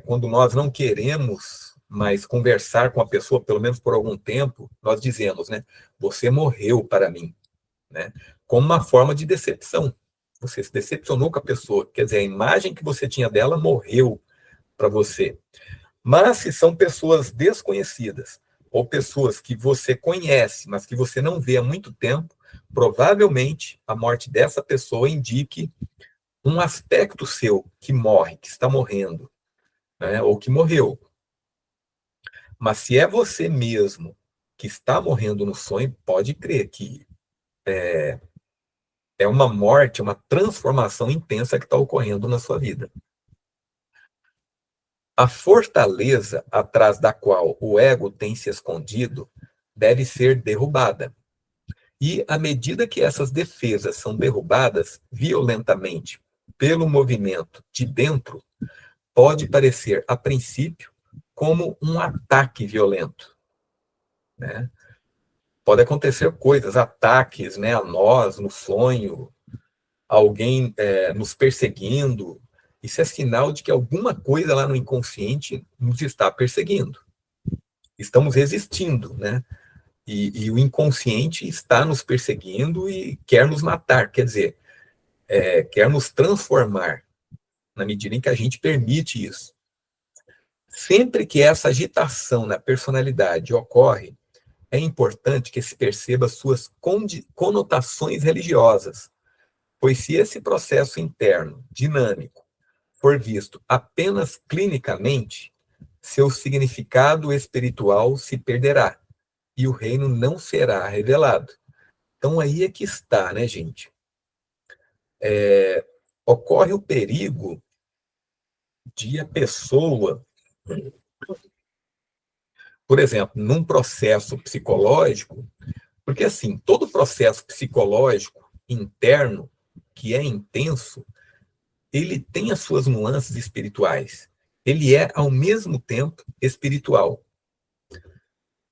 quando nós não queremos mais conversar com a pessoa, pelo menos por algum tempo, nós dizemos, né? Você morreu para mim, né? Como uma forma de decepção. Você se decepcionou com a pessoa, quer dizer, a imagem que você tinha dela morreu para você. Mas se são pessoas desconhecidas, ou pessoas que você conhece, mas que você não vê há muito tempo, provavelmente a morte dessa pessoa indique um aspecto seu que morre, que está morrendo, né, ou que morreu. Mas se é você mesmo que está morrendo no sonho, pode crer que é uma morte, uma transformação intensa que está ocorrendo na sua vida. A fortaleza atrás da qual o ego tem se escondido deve ser derrubada. E à medida que essas defesas são derrubadas violentamente pelo movimento de dentro, pode parecer, a princípio, como um ataque violento, né? Pode acontecer coisas, ataques, né, a nós, no sonho, alguém nos perseguindo. Isso é sinal de que alguma coisa lá no inconsciente nos está perseguindo. estamos resistindo, né? E o inconsciente está nos perseguindo e quer nos matar, quer dizer, quer nos transformar, na medida em que a gente permite isso. Sempre que essa agitação na personalidade ocorre, é importante que se perceba suas conotações religiosas, pois se esse processo interno, dinâmico, for visto apenas clinicamente, seu significado espiritual se perderá e o reino não será revelado. Então aí é que está, né, gente? Ocorre o perigo de a pessoa, por exemplo, num processo psicológico, porque assim, todo processo psicológico interno que é intenso, ele tem as suas nuances espirituais. Ele é, ao mesmo tempo, espiritual.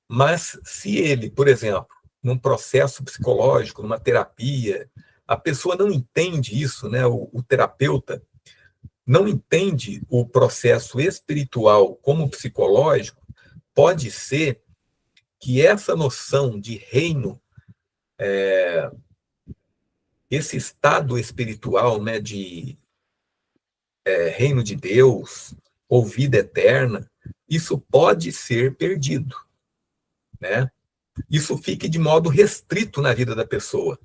Mas se ele, por exemplo, num processo psicológico, numa terapia, a pessoa não entende isso, né? O terapeuta não entende o processo espiritual como psicológico, pode ser que essa noção de reino, esse estado espiritual, né, de reino de Deus ou vida eterna, isso pode ser perdido, né? Isso fique de modo restrito na vida da pessoa,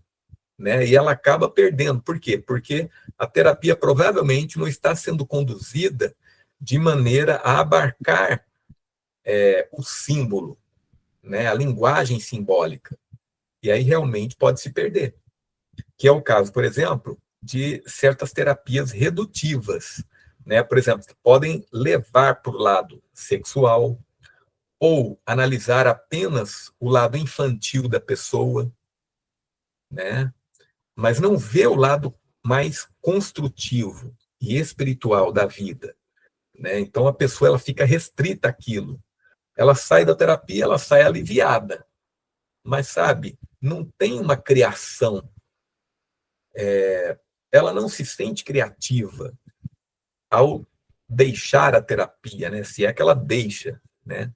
né? E ela acaba perdendo. Por quê? Porque a terapia provavelmente não está sendo conduzida de maneira a abarcar o símbolo, né? A linguagem simbólica. E aí realmente pode se perder. Que é o caso, por exemplo, de certas terapias redutivas, né? Por exemplo, que podem levar para o lado sexual ou analisar apenas o lado infantil da pessoa, né? Mas não vê o lado mais construtivo e espiritual da vida, né? Então a pessoa ela fica restrita àquilo. Ela sai da terapia, ela sai aliviada, mas sabe, não tem uma criação. Ela não se sente criativa ao deixar a terapia, né? Se é que ela deixa, né?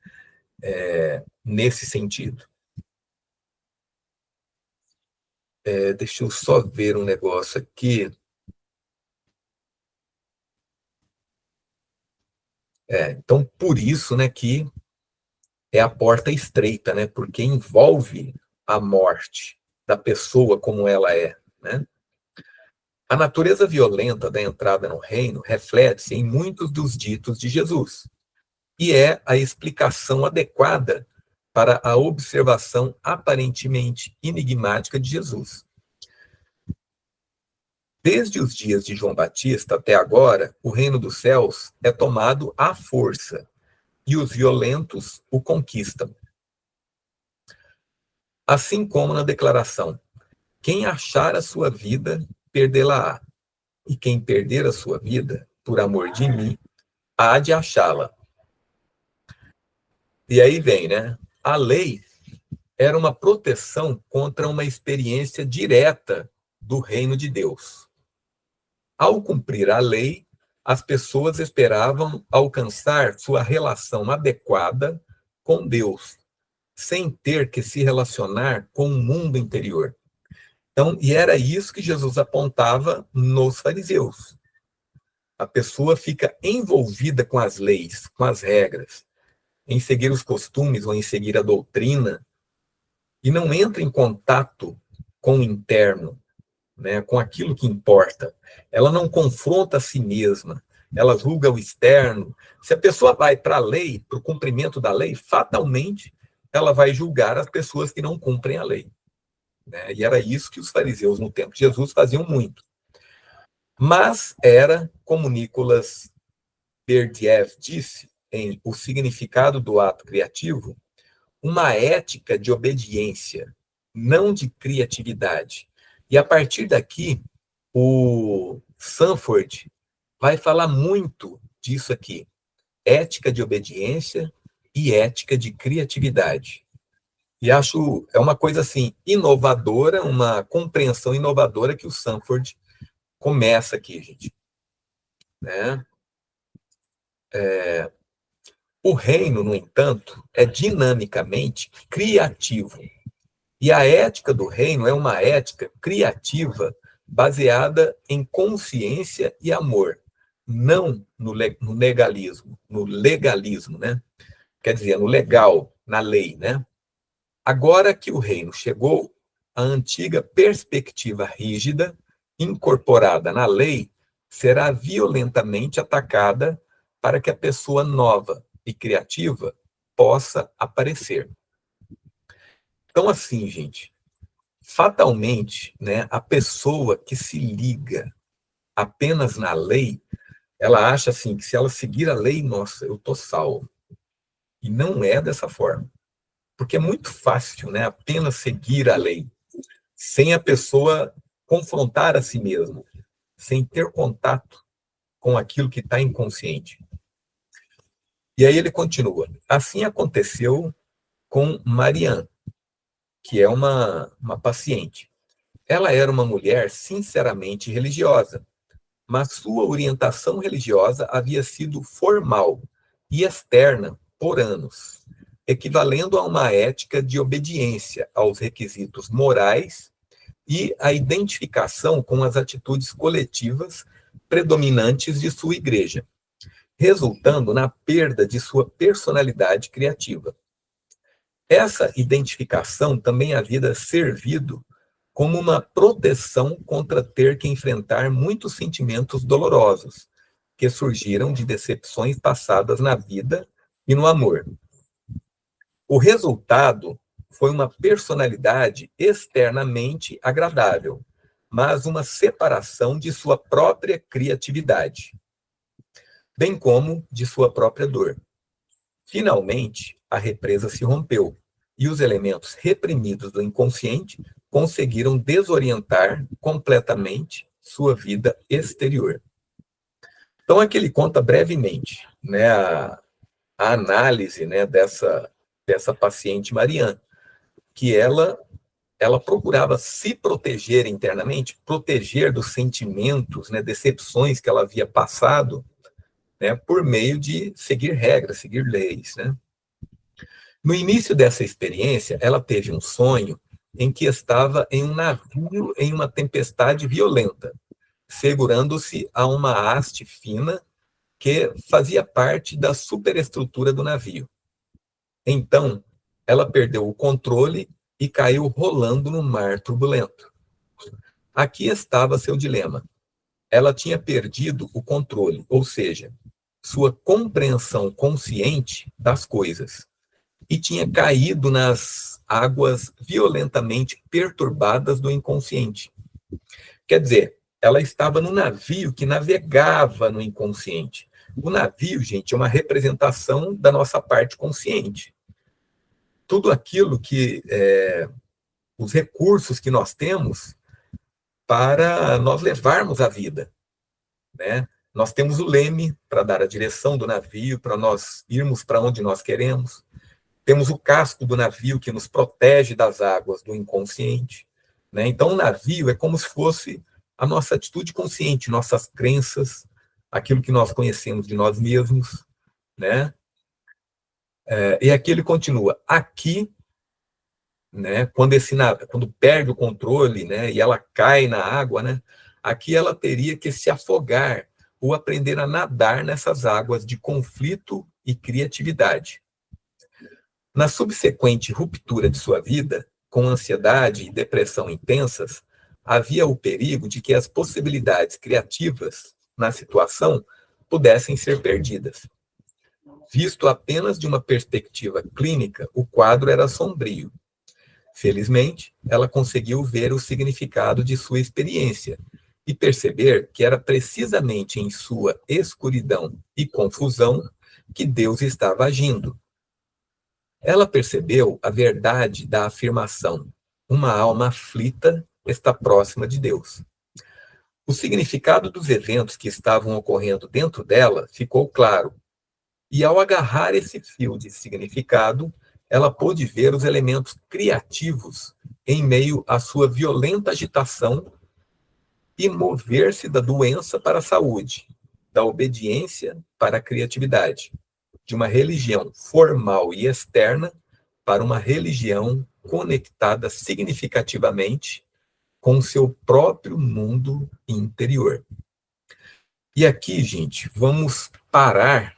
Nesse sentido. Deixa eu só ver um negócio aqui. Então, por isso, né, que é a porta estreita, né? Porque envolve a morte da pessoa como ela é, né? A natureza violenta da entrada no reino reflete-se em muitos dos ditos de Jesus e é a explicação adequada para a observação aparentemente enigmática de Jesus. Desde os dias de João Batista até agora, o reino dos céus é tomado à força e os violentos o conquistam. Assim como na declaração: quem achar a sua vida, perdê-la-á, e quem perder a sua vida, por amor de mim, há de achá-la. E aí vem, né? A lei era uma proteção contra uma experiência direta do reino de Deus. Ao cumprir a lei, as pessoas esperavam alcançar sua relação adequada com Deus, sem ter que se relacionar com o mundo interior. Então, e era isso que Jesus apontava nos fariseus. A pessoa fica envolvida com as leis, com as regras, em seguir os costumes ou em seguir a doutrina, e não entra em contato com o interno, né, com aquilo que importa. Ela não confronta a si mesma, ela julga o externo. Se a pessoa vai para a lei, para o cumprimento da lei, fatalmente ela vai julgar as pessoas que não cumprem a lei, né? E era isso que os fariseus no tempo de Jesus faziam muito. Mas era, como Nicolas Berdyaev disse em O Significado do Ato Criativo, uma ética de obediência, não de criatividade. E a partir daqui, o Sanford vai falar muito disso aqui: ética de obediência e ética de criatividade. E acho é uma coisa assim inovadora, uma compreensão inovadora que o Sanford começa aqui, gente, né? O reino, no entanto, é dinamicamente criativo. E a ética do reino é uma ética criativa baseada em consciência e amor, não no legalismo, né? Quer dizer, no legal, na lei, né? Agora que o reino chegou, a antiga perspectiva rígida, incorporada na lei, será violentamente atacada para que a pessoa nova e criativa possa aparecer. Então, assim, gente, fatalmente, né, a pessoa que se liga apenas na lei, ela acha assim que se ela seguir a lei, nossa, eu tô salvo. E não é dessa forma. Porque é muito fácil, né, apenas seguir a lei, sem a pessoa confrontar a si mesma, sem ter contato com aquilo que está inconsciente. E aí ele continua. Assim aconteceu com Marianne, que é uma paciente. Ela era uma mulher sinceramente religiosa, mas sua orientação religiosa havia sido formal e externa por anos, equivalendo a uma ética de obediência aos requisitos morais e a identificação com as atitudes coletivas predominantes de sua igreja, resultando na perda de sua personalidade criativa. Essa identificação também havia servido como uma proteção contra ter que enfrentar muitos sentimentos dolorosos que surgiram de decepções passadas na vida e no amor. O resultado foi uma personalidade externamente agradável, mas uma separação de sua própria criatividade, bem como de sua própria dor. Finalmente, a represa se rompeu e os elementos reprimidos do inconsciente conseguiram desorientar completamente sua vida exterior. Então, aqui ele conta brevemente, né, a análise, né, dessa paciente Marianne, que ela procurava se proteger internamente, proteger dos sentimentos, né, decepções que ela havia passado, né, por meio de seguir regras, seguir leis, né? No início dessa experiência, ela teve um sonho em que estava em um navio em uma tempestade violenta, segurando-se a uma haste fina que fazia parte da superestrutura do navio. Então, ela perdeu o controle e caiu rolando no mar turbulento. Aqui estava seu dilema. Ela tinha perdido o controle, ou seja, sua compreensão consciente das coisas, e tinha caído nas águas violentamente perturbadas do inconsciente. Quer dizer, ela estava no navio que navegava no inconsciente. O navio, gente, é uma representação da nossa parte consciente. Tudo aquilo que os recursos que nós temos para nós levarmos a vida, né? Nós temos o leme para dar a direção do navio, para nós irmos para onde nós queremos. Temos o casco do navio que nos protege das águas do inconsciente, né? Então, o navio é como se fosse a nossa atitude consciente, nossas crenças, aquilo que nós conhecemos de nós mesmos, né? E aqui ele continua. Aqui, né, quando perde o controle, né, e ela cai na água, né, aqui ela teria que se afogar ou aprender a nadar nessas águas de conflito e criatividade. Na subsequente ruptura de sua vida, com ansiedade e depressão intensas, havia o perigo de que as possibilidades criativas na situação pudessem ser perdidas. Visto apenas de uma perspectiva clínica, o quadro era sombrio. Felizmente, ela conseguiu ver o significado de sua experiência e perceber que era precisamente em sua escuridão e confusão que Deus estava agindo. Ela percebeu a verdade da afirmação: uma alma aflita está próxima de Deus. O significado dos eventos que estavam ocorrendo dentro dela ficou claro, e ao agarrar esse fio de significado, ela pôde ver os elementos criativos em meio à sua violenta agitação e mover-se da doença para a saúde, da obediência para a criatividade. de uma religião formal e externa para uma religião conectada significativamente com o seu próprio mundo interior. E aqui, gente, vamos parar,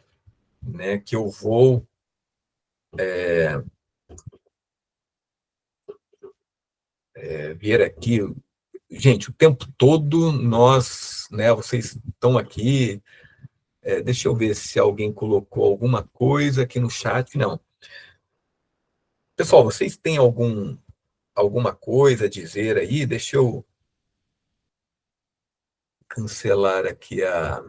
né, que eu vou ver aqui. Gente, o tempo todo nós, né, vocês estão aqui, deixa eu ver se alguém colocou alguma coisa aqui no chat. Não. Pessoal, vocês têm alguma coisa a dizer aí? Deixa eu cancelar aqui a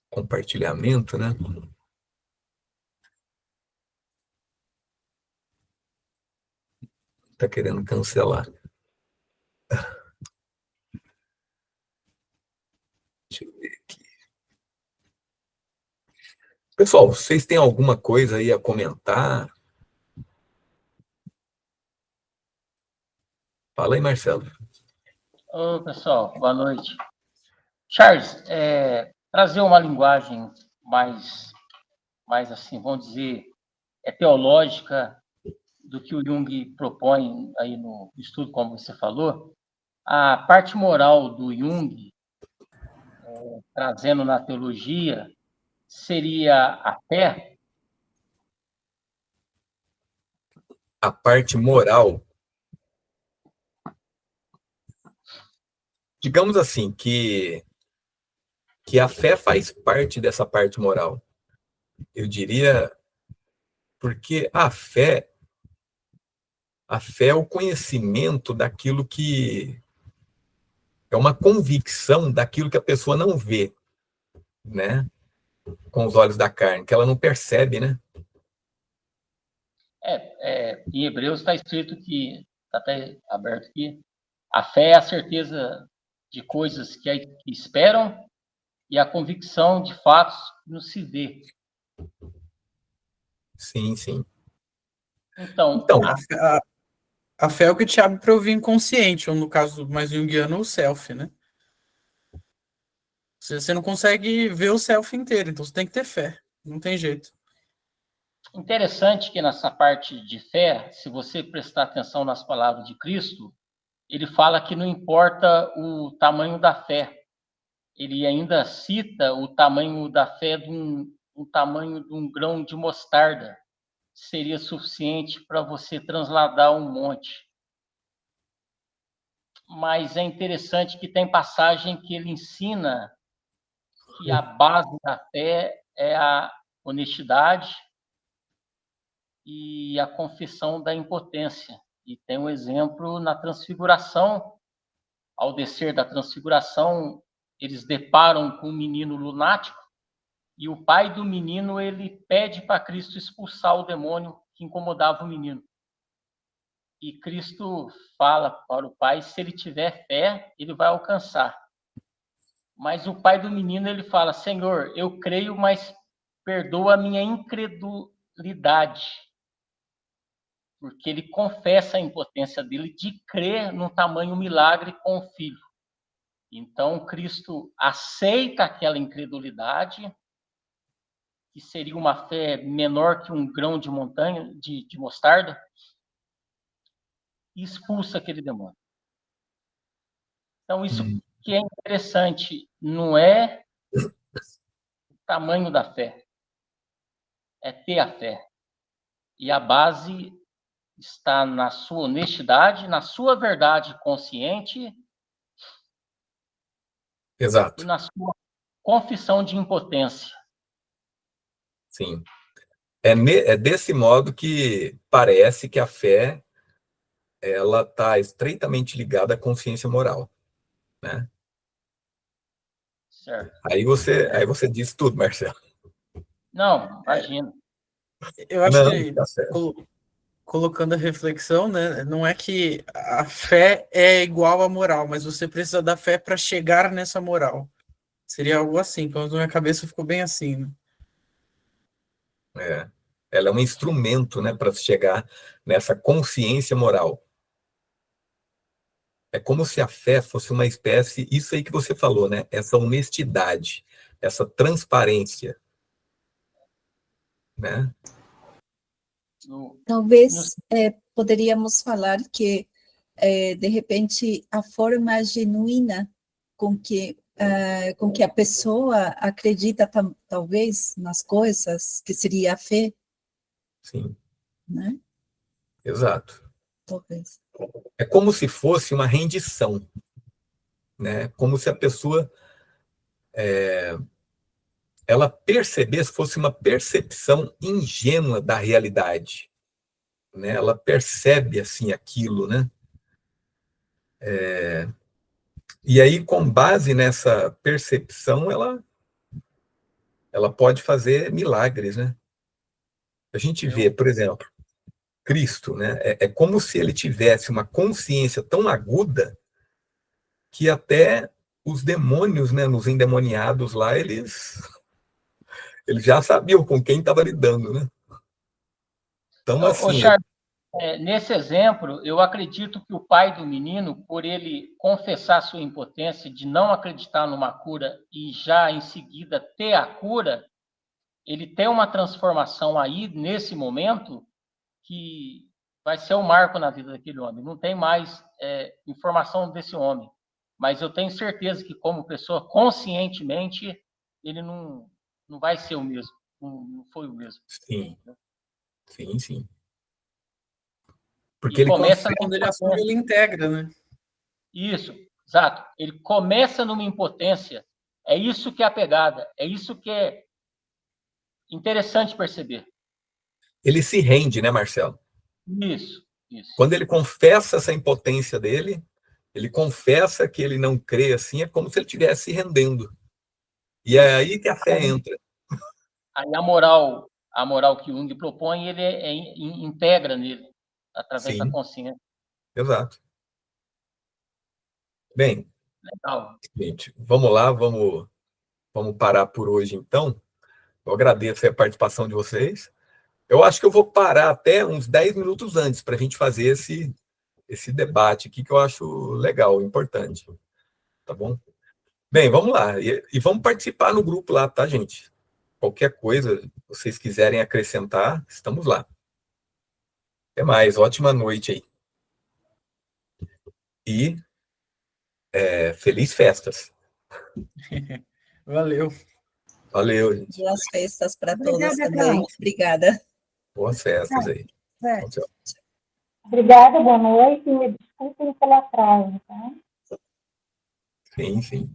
compartilhamento, né? Tá querendo cancelar. Deixa eu ver aqui. Pessoal, vocês têm alguma coisa aí a comentar? Fala aí, Marcelo.
Ô, pessoal, boa noite. Charles, trazer uma linguagem mais assim, vamos dizer, teológica do que o Jung propõe aí no estudo, como você falou, a parte moral do Jung, trazendo na teologia, seria a fé.
A parte moral. Digamos assim, que a fé faz parte dessa parte moral. Eu diria, porque a fé é o conhecimento daquilo que é uma convicção daquilo que a pessoa não vê, né? Com os olhos da carne, que ela não percebe, né?
Em Hebreus está escrito que, está até aberto aqui, a fé é a certeza de coisas que esperam e a convicção de fatos que não se vê.
Sim, sim.
Então
a fé é o que te abre para ouvir inconsciente, ou no caso mais junguiano, o self, né? Você não consegue ver o self inteiro, então você tem que ter fé, não tem jeito.
interessante que nessa parte de fé, se você prestar atenção nas palavras de Cristo, ele fala que não importa o tamanho da fé. Ele ainda cita o tamanho da fé de um tamanho de um grão de mostarda. Seria suficiente para você transladar um monte. Mas é interessante que tem passagem que ele ensina que a base da fé é a honestidade e a confissão da impotência. E tem um exemplo na transfiguração. Ao descer da transfiguração, eles deparam com um menino lunático e o pai do menino ele pede para Cristo expulsar o demônio que incomodava o menino. E Cristo fala para o pai, se ele tiver fé, ele vai alcançar. Mas o pai do menino ele fala, Senhor, eu creio, mas perdoa a minha incredulidade. Porque ele confessa a impotência dele de crer no tamanho milagre com o filho. Então, Cristo aceita aquela incredulidade, que seria uma fé menor que um grão de montanha, de mostarda, e expulsa aquele demônio. Então, isso que é interessante, não é o tamanho da fé, é ter a fé. E a base está na sua honestidade, na sua verdade consciente.
Exato.
E na sua confissão de impotência.
Sim. É desse modo que parece que a fé ela está estreitamente ligada à consciência moral, né?
Certo.
Aí você diz tudo, Marcelo.
Não, imagina.
Eu acho
Não,
que,
tá certo.
colocando a reflexão, né, não é que a fé é igual à moral, mas você precisa da fé para chegar nessa moral. Seria algo assim, quando na minha cabeça ficou bem assim, né?
Ela é um instrumento, né, para chegar nessa consciência moral. É como se a fé fosse uma espécie, isso aí que você falou, né? Essa honestidade, essa transparência, né?
Talvez poderíamos falar que, de repente, a forma genuína com que a pessoa acredita, talvez, nas coisas, que seria a fé,
Sim,
né?
exato.
Talvez.
É como se fosse uma rendição, né? Como se a pessoa ela percebesse, fosse uma percepção ingênua da realidade, né? Ela percebe assim aquilo, né? E aí, com base nessa percepção, ela pode fazer milagres, né? A gente vê, por exemplo, Cristo, né? É como se ele tivesse uma consciência tão aguda que até os demônios, né, nos endemoniados lá, eles já sabiam com quem estava lidando, né? Então,
Ô,
assim,
Charles, nesse exemplo, eu acredito que o pai do menino, por ele confessar sua impotência de não acreditar numa cura e já em seguida ter a cura, ele tem uma transformação aí, nesse momento, que vai ser um marco na vida daquele homem. Não tem mais informação desse homem. Mas eu tenho certeza que, como pessoa, conscientemente, ele não vai ser o mesmo. Não foi o mesmo.
sim, sim, sim. Porque
E
ele
começa
Quando ele assume, ele integra, né?
Isso, exato. Ele começa numa impotência. É isso que é a pegada. É isso que é interessante perceber.
ele se rende, né, Marcelo?
Isso.
Quando ele confessa essa impotência dele, ele confessa que ele não crê assim, é como se ele estivesse se rendendo. E é aí que a fé entra.
Aí a moral que Jung propõe, ele integra nele, através da
Sim,
consciência.
exato. Bem,
Legal.
gente, vamos lá, vamos parar por hoje, então. Eu agradeço a participação de vocês. Eu acho que eu vou parar até uns 10 minutos antes para a gente fazer esse debate aqui, que eu acho legal, importante. Tá bom? Bem, vamos lá. E vamos participar no grupo lá, tá, gente? Qualquer coisa, vocês quiserem acrescentar, estamos lá. Até mais. Ótima noite aí. E feliz festas.
Valeu.
Valeu, gente.
Boas festas para todos
Obrigada,
também.
Cláudia.
Obrigada.
Boas festas aí. Tchau.
Obrigada, boa noite. Me desculpem pelo atraso, tá?
Sim, sim.